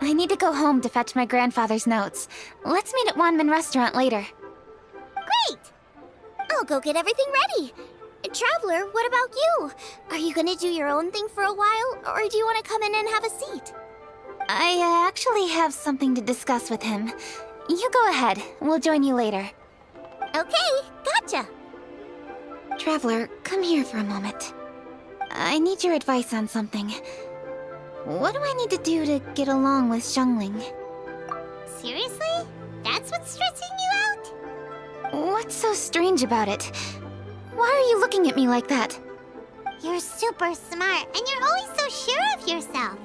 I need to go home to fetch my grandfather's notes. Let's meet at Wanman Restaurant later. Great! I'll go get everything ready. Traveler, what about you? Are you gonna do your own thing for a while, or do you want to come in and have a seat? I actually have something to discuss with him. You go ahead. We'll join you later. Okay, gotcha. Traveler, come here for a moment. I need your advice on something. What do I need to do to get along with Xiangling? Seriously? That's what's stressing you out? What's so strange about it? Why are you looking at me like that? You're super smart, and you're always so sure of yourself.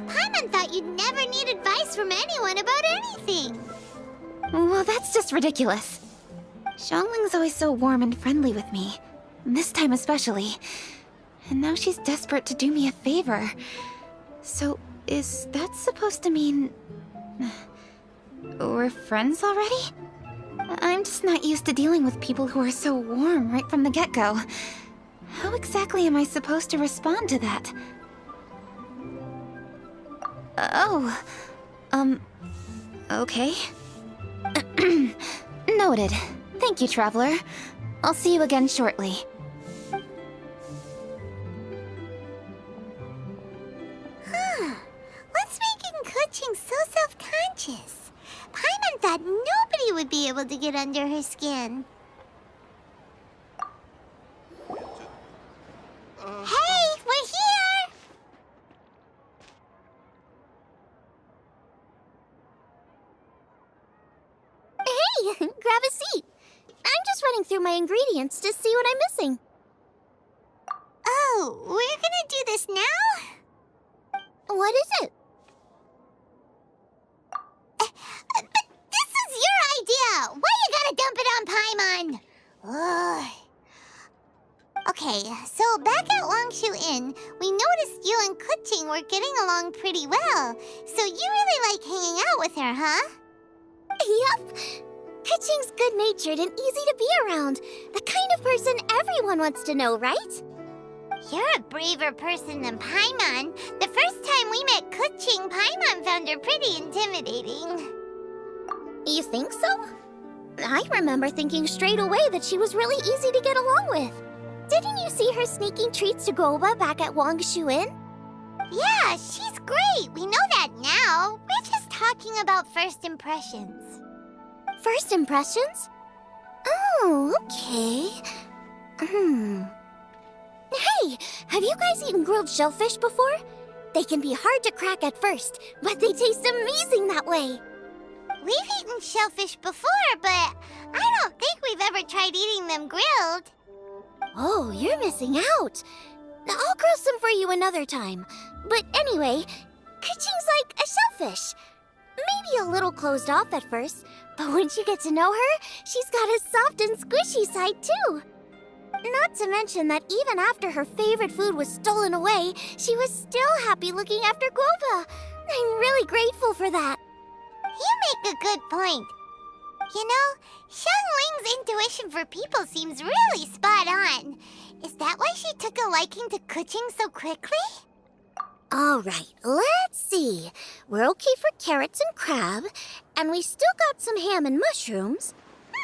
Paimon thought you'd never need advice from anyone about anything. Well, that's just ridiculous. Xiangling's always so warm and friendly with me. This time especially. And now she's desperate to do me a favor. So, is that supposed to mean... we're friends already? I'm just not used to dealing with people who are so warm right from the get-go. How exactly am I supposed to respond to that? Oh, okay. Noted. Thank you, Traveler. I'll see you again shortly. What's making Kuching so self-conscious? Paimon thought nobody would be able to get under her skin. Hey, we're here! Hey, grab a seat. I'm just running through my ingredients to see what I'm missing. Oh, we're gonna do this now? What is it? But this is your idea! Why you gotta dump it on Paimon? Ugh. Okay, so back at Longshu Inn, we noticed you and Kuching were getting along pretty well. So you really like hanging out with her, huh? Yep. Kuching's good-natured and easy to be around. The kind of person everyone wants to know, right? You're a braver person than Paimon. The first time we met Kuching, Paimon found her pretty intimidating. You think so? I remember thinking straight away that she was really easy to get along with. Didn't you see her sneaking treats to Goba back at Wangshu Inn? Yeah, she's great. We know that now. We're just talking about first impressions. First impressions? Oh, okay. Hey, have you guys eaten grilled shellfish before? They can be hard to crack at first, but they taste amazing that way. We've eaten shellfish before, but I don't think we've ever tried eating them grilled. Oh, you're missing out. I'll grill some for you another time. But anyway, Kuching's like a shellfish. Maybe a little closed off at first, but once you get to know her, she's got a soft and squishy side too. Not to mention that even after her favorite food was stolen away, she was still happy looking after Guoba. I'm really grateful for that. You make a good point. You know, Xiangling's intuition for people seems really spot on. Is that why she took a liking to Kuching so quickly? All right, let's see. We're okay for carrots and crab, and we still got some ham and mushrooms.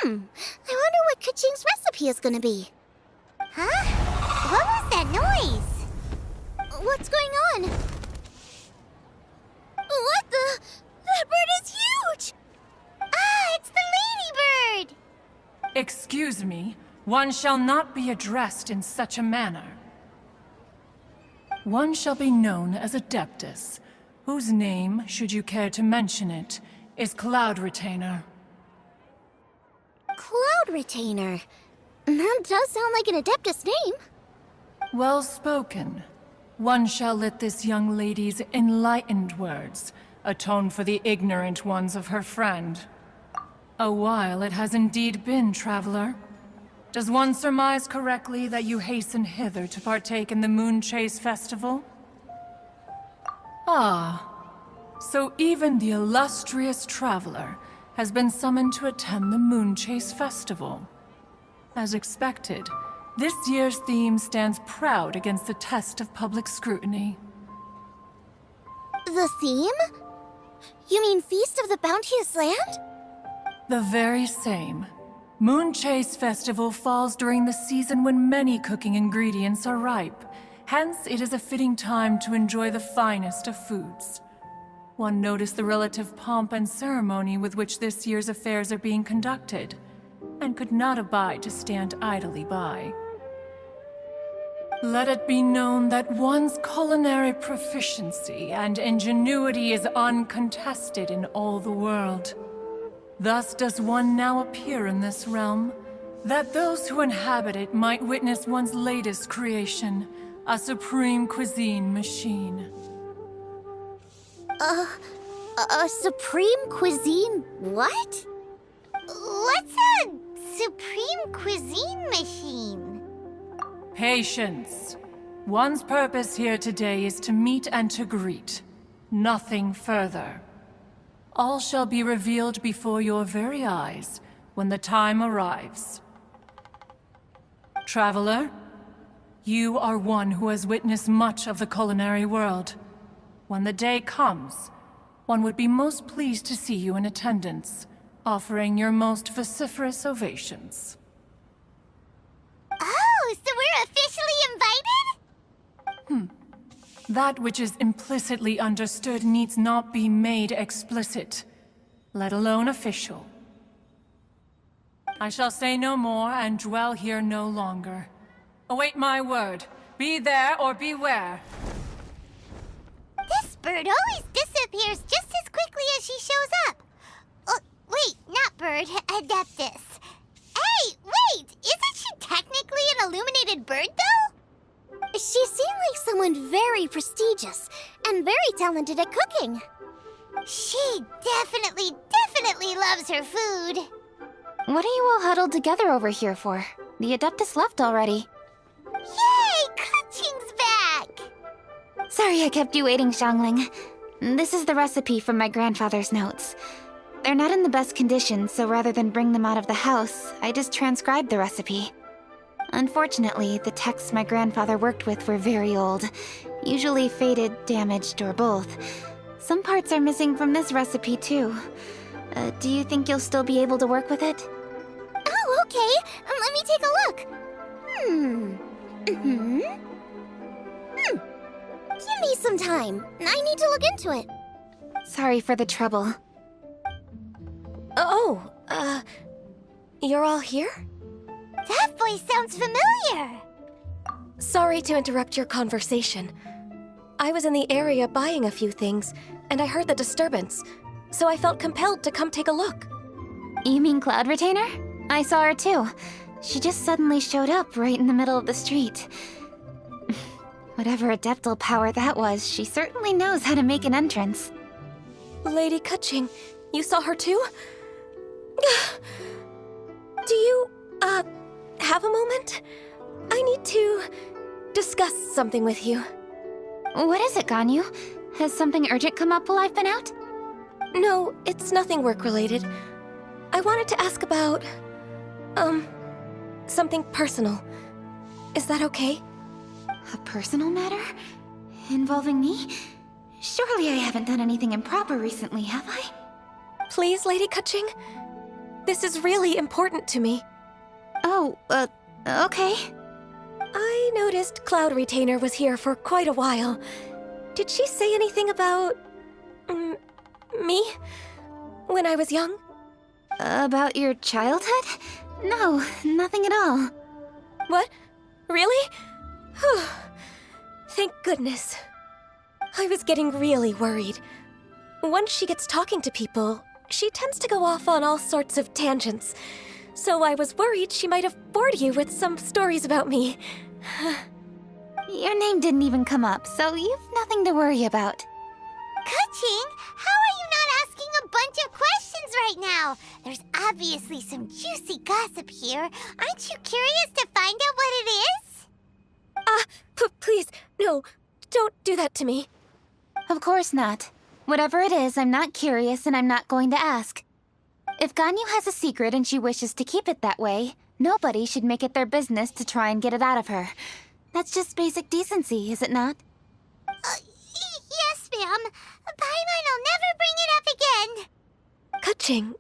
I wonder what Kuching's recipe is gonna be. Huh? What was that noise? What's going on? What the? That bird is huge! Ah, it's the ladybird! Excuse me, one shall not be addressed in such a manner. One shall be known as Adeptus, whose name, should you care to mention it, is Cloud Retainer. Cloud Retainer? That does sound like an Adeptus name. Well spoken. One shall let this young lady's enlightened words atone for the ignorant ones of her friend. A while it has indeed been, traveler. Does one surmise correctly that you hasten hither to partake in the Moon Chase Festival? Ah, so even the illustrious traveler has been summoned to attend the Moon Chase Festival. As expected, this year's theme stands proud against the test of public scrutiny. The theme? you mean Feast of the Bounteous Land? The very same. Moon Chase Festival falls during the season when many cooking ingredients are ripe. Hence, it is a fitting time to enjoy the finest of foods. One noticed the relative pomp and ceremony with which this year's affairs are being conducted, and could not abide to stand idly by. Let it be known that one's culinary proficiency and ingenuity is uncontested in all the world. Thus does one now appear in this realm, that those who inhabit it might witness one's latest creation, a supreme cuisine machine. A supreme cuisine what? What's a supreme cuisine machine? Patience. One's purpose here today is to meet and to greet. Nothing further. All shall be revealed before your very eyes when the time arrives. Traveler, you are one who has witnessed much of the culinary world. When the day comes, one would be most pleased to see you in attendance, offering your most vociferous ovations. Oh, so we're officially invited? That which is implicitly understood needs not be made explicit, let alone official. I shall say no more and dwell here no longer. Await my word. Be there or beware. This bird always disappears just as quickly as she shows up. Oh, wait, not bird, Adeptus. Hey, wait! Isn't she technically an illuminated bird, though? She seemed like someone very prestigious and very talented at cooking. She definitely loves her food. What are you all huddled together over here for? The Adeptus left already. Yay! Kaching's back! Sorry I kept you waiting, Xiangling. This is the recipe from my grandfather's notes. They're not in the best condition, so rather than bring them out of the house, I just transcribed the recipe. Unfortunately, the texts my grandfather worked with were very old, usually faded, damaged, or both. Some parts are missing from this recipe, too. Do you think you'll still be able to work with it? Oh, okay. Let me take a look. Give me some time. I need to look into it. Sorry for the trouble. You're all here? That voice sounds familiar. Sorry to interrupt your conversation. I was in the area buying a few things, and I heard the disturbance, so I felt compelled to come take a look. You mean Cloud Retainer? I saw her too. She just suddenly showed up right in the middle of the street. Whatever adeptal power that was, she certainly knows how to make an entrance. Lady Kaching, you saw her too? Do you, have a moment? I need to discuss something with you. What is it, Ganyu? Has something urgent come up while I've been out? No, it's nothing work-related. I wanted to ask about, something personal. Is that okay? A personal matter? Involving me? Surely I haven't done anything improper recently, have I? Please, Lady Kaching? This is really important to me. Oh, okay. I noticed Cloud Retainer was here for quite a while. Did she say anything about... me? When I was young? About your childhood? No, nothing at all. What? Really? Whew. Thank goodness. I was getting really worried. Once she gets talking to people, she tends to go off on all sorts of tangents. So I was worried she might have bored you with some stories about me. Your name didn't even come up, so you've nothing to worry about. Kaching, how are you not asking a bunch of questions right now? There's obviously some juicy gossip here. Aren't you curious to find out what it is? Please, no, don't do that to me. Of course not. Whatever it is, I'm not curious and I'm not going to ask. If Ganyu has a secret and she wishes to keep it that way, nobody should make it their business to try and get it out of her. That's just basic decency, is it not? Yes, ma'am. Paimon will never bring it up Kuching,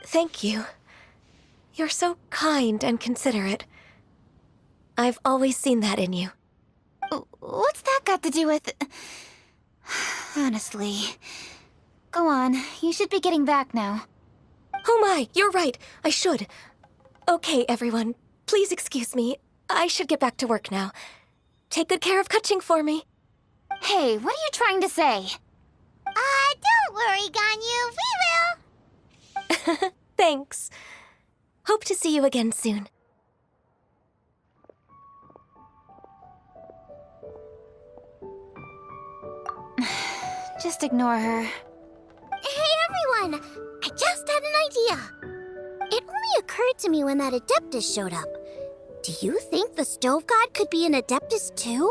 Thank you. You're so kind and considerate. I've always seen that in you. What's that got to do with... Honestly. Go on, you should be getting back now. Oh my, you're right. I should. Okay, everyone. Please excuse me. I should get back to work now. Take good care of Kuching for me. Hey, what are you trying to say? Don't worry, Ganyu. We will. Thanks. Hope to see you again soon. Just ignore her. Hey, everyone! I just had an idea. It only occurred to me when that Adeptus showed up. Do you think the Stove God could be an Adeptus too?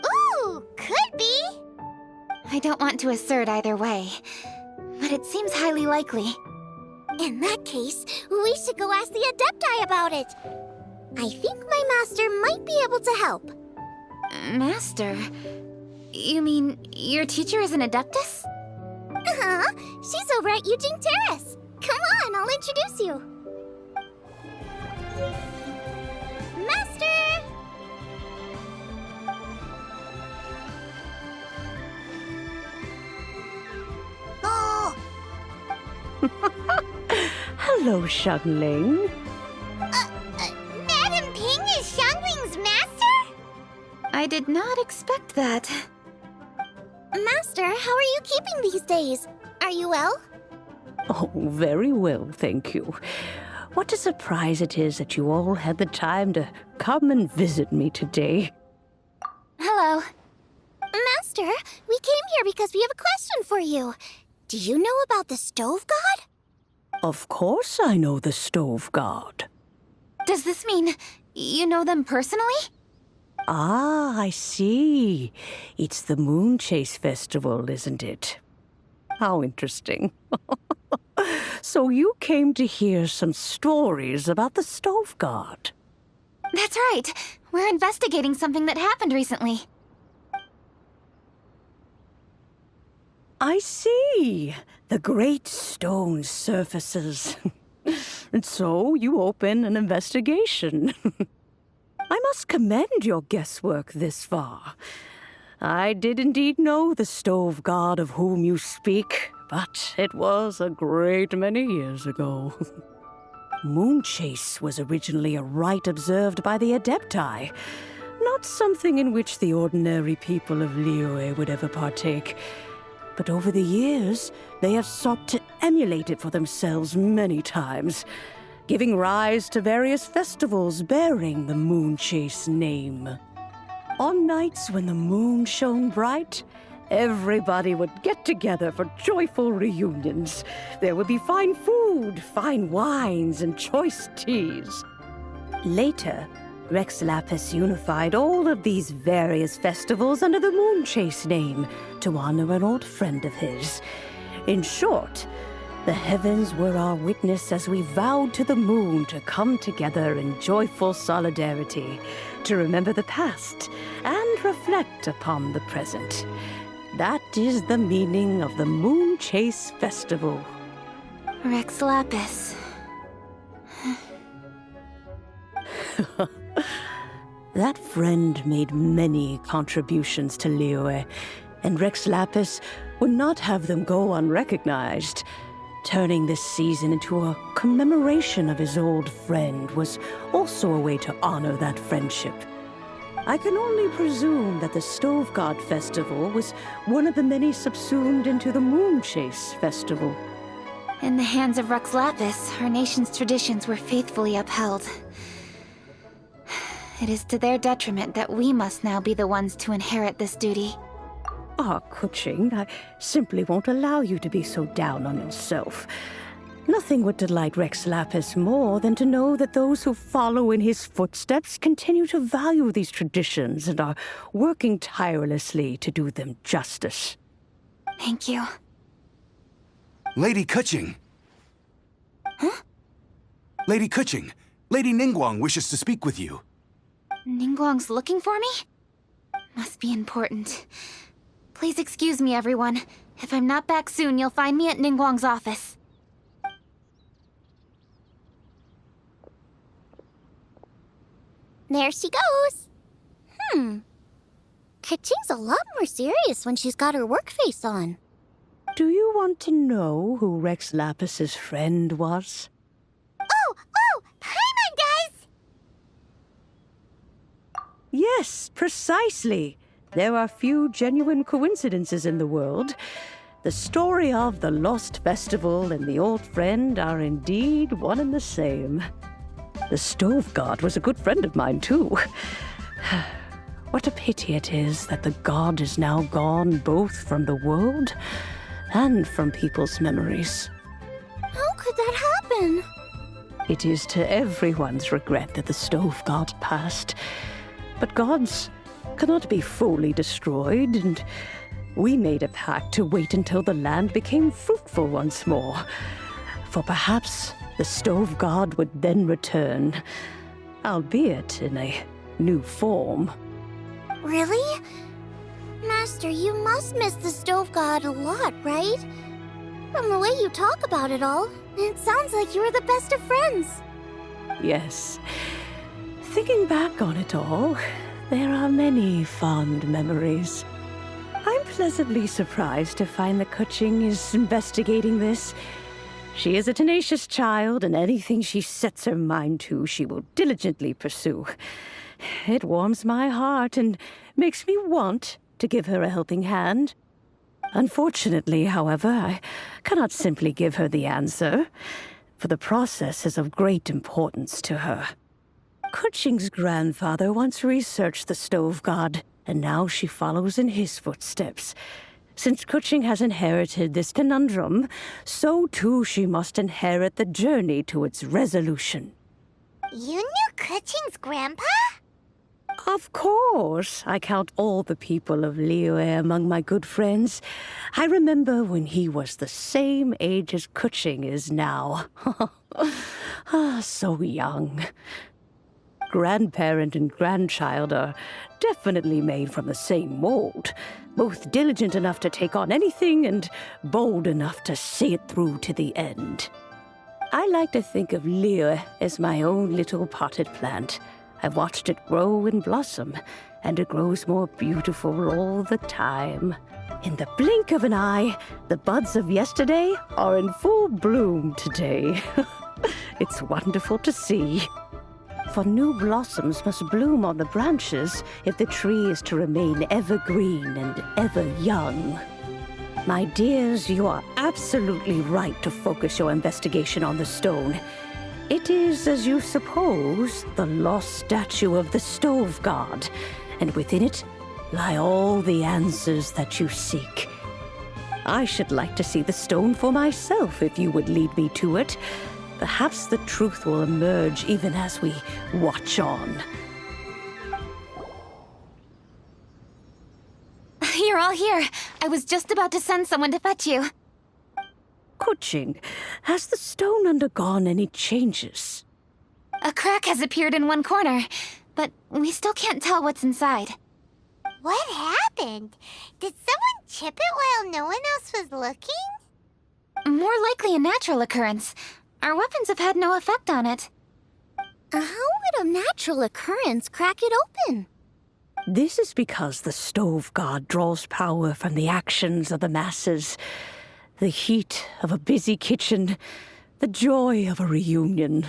Ooh, could be. I don't want to assert either way, but it seems highly likely. In that case, we should go ask the Adepti about it. I think my master might be able to help. Master? You mean your teacher is an Adeptus? Uh-huh. She's over at Yujing Terrace. Come on, I'll introduce you. Master! Oh! Hello, Xiangling. Madam Ping is Xiangling's master? I did not expect that. Master, how are you keeping these days? Are you well? Oh, very well, thank you. What a surprise it is that you all had the time to come and visit me today. Hello. Master, we came here because we have a question for you. Do you know about the Stove God? Of course I know the Stove God. Does this mean you know them personally? Ah, I see. It's the Moon Chase Festival, isn't it? How interesting. So you came to hear some stories about the Stove God. That's right. We're investigating something that happened recently. I see. The great stone surfaces. And so you open an investigation. I must commend your guesswork this far. I did indeed know the Stove God of whom you speak, but it was a great many years ago. Moon Chase was originally a rite observed by the Adepti, not something in which the ordinary people of Liyue would ever partake. But over the years, they have sought to emulate it for themselves many times, giving rise to various festivals bearing the Moon Chase name. On nights when the moon shone bright, everybody would get together for joyful reunions. There would be fine food, fine wines, and choice teas. Later, Rex Lapis unified all of these various festivals under the Moon Chase name to honor an old friend of his. In short, the heavens were our witness as we vowed to the moon to come together in joyful solidarity, to remember the past and reflect upon the present. That is the meaning of the Moon Chase Festival. Rex Lapis. That friend made many contributions to Liyue, and Rex Lapis would not have them go unrecognized. Turning this season into a commemoration of his old friend was also a way to honor that friendship. I can only presume that the Stove God Festival was one of the many subsumed into the Moon Chase Festival. In the hands of Rex Lapis, our nation's traditions were faithfully upheld. It is to their detriment that we must now be the ones to inherit this duty. Ah, Kuching, I simply won't allow you to be so down on yourself. Nothing would delight Rex Lapis more than to know that those who follow in his footsteps continue to value these traditions and are working tirelessly to do them justice. Thank you. Lady Kuching! Huh? Lady Kuching, Lady Ningguang wishes to speak with you. Ningguang's looking for me? Must be important. Please excuse me, everyone. If I'm not back soon, you'll find me at Ningguang's office. There she goes. Kaching's a lot more serious when she's got her work face on. Do you want to know who Rex Lapis's friend was? Oh, Paimon does! Yes, precisely. There are few genuine coincidences in the world. The story of the Lost Festival and the old friend are indeed one and the same. The Stove God was a good friend of mine, too. What a pity it is that the god is now gone both from the world and from people's memories. How could that happen? It is to everyone's regret that the Stove God passed. But gods cannot be fully destroyed, and we made a pact to wait until the land became fruitful once more. For perhaps the Stove God would then return, albeit in a new form. Really? Master, you must miss the Stove God a lot, right? From the way you talk about it all, it sounds like you were the best of friends. Yes. Thinking back on it all, there are many fond memories. I'm pleasantly surprised to find that Kuching is investigating this. She is a tenacious child, and anything she sets her mind to, she will diligently pursue. It warms my heart and makes me want to give her a helping hand. Unfortunately, however, I cannot simply give her the answer, for the process is of great importance to her. Kuching's grandfather once researched the Stove God, and now she follows in his footsteps. Since Kuching has inherited this conundrum, so too she must inherit the journey to its resolution. You knew Kuching's grandpa? Of course. I count all the people of Liyue among my good friends. I remember when he was the same age as Kuching is now. So young. Grandparent and grandchild are definitely made from the same mold. Both diligent enough to take on anything and bold enough to see it through to the end. I like to think of Liyue as my own little potted plant. I've watched it grow and blossom, and it grows more beautiful all the time. In the blink of an eye, the buds of yesterday are in full bloom today. It's wonderful to see. For new blossoms must bloom on the branches if the tree is to remain evergreen and ever young. My dears, you are absolutely right to focus your investigation on the stone. It is, as you suppose, the lost statue of the Stove God, and within it lie all the answers that you seek. I should like to see the stone for myself if you would lead me to it. Perhaps the truth will emerge even as we watch on. You're all here. I was just about to send someone to fetch you. Kuching, has the stone undergone any changes? A crack has appeared in one corner, but we still can't tell what's inside. What happened? Did someone chip it while no one else was looking? More likely a natural occurrence. Our weapons have had no effect on it. How would a natural occurrence crack it open? This is because the Stove God draws power from the actions of the masses. The heat of a busy kitchen, the joy of a reunion.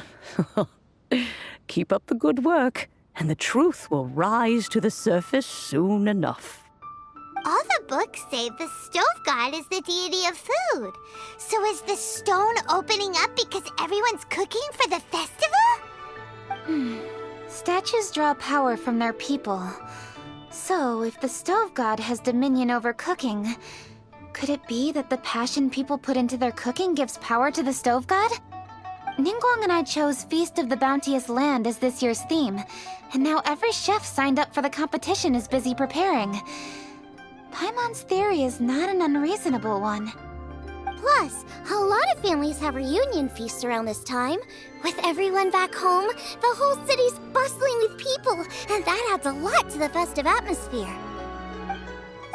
Keep up the good work, and the truth will rise to the surface soon enough. All the books say the Stove God is the deity of food. So is the stone opening up because everyone's cooking for the festival? Statues draw power from their people. So, if the Stove God has dominion over cooking, could it be that the passion people put into their cooking gives power to the Stove God? Ningguang and I chose Feast of the Bounteous Land as this year's theme, and now every chef signed up for the competition is busy preparing. Paimon's theory is not an unreasonable one. Plus, a lot of families have reunion feasts around this time. With everyone back home, the whole city's bustling with people, and that adds a lot to the festive atmosphere.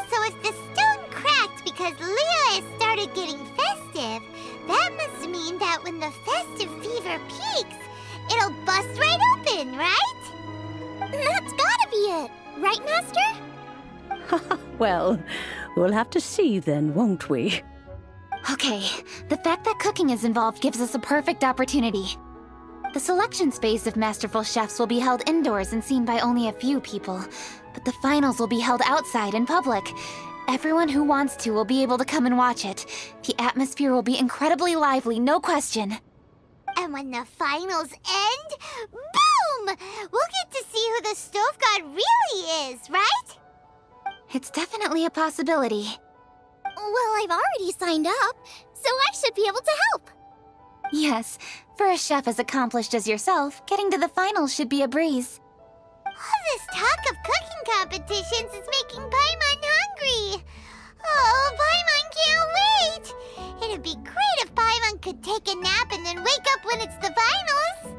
So if the Stone because Leo has started getting festive. That must mean that when the festive fever peaks, it'll bust right open, right? That's gotta be it, right, Master? Well, we'll have to see then, won't we? Okay, the fact that cooking is involved gives us a perfect opportunity. The selection phase of masterful chefs will be held indoors and seen by only a few people, but the finals will be held outside in public. Everyone who wants to will be able to come and watch it. The atmosphere will be incredibly lively, no question. And when the finals end, boom! We'll get to see who the stove god really is, right? It's definitely a possibility. Well, I've already signed up, so I should be able to help. Yes, for a chef as accomplished as yourself, getting to the finals should be a breeze. All this talk of cooking competitions is making Paimon hungry. Oh, Paimon can't wait! It'd be great if Paimon could take a nap and then wake up when it's the finals.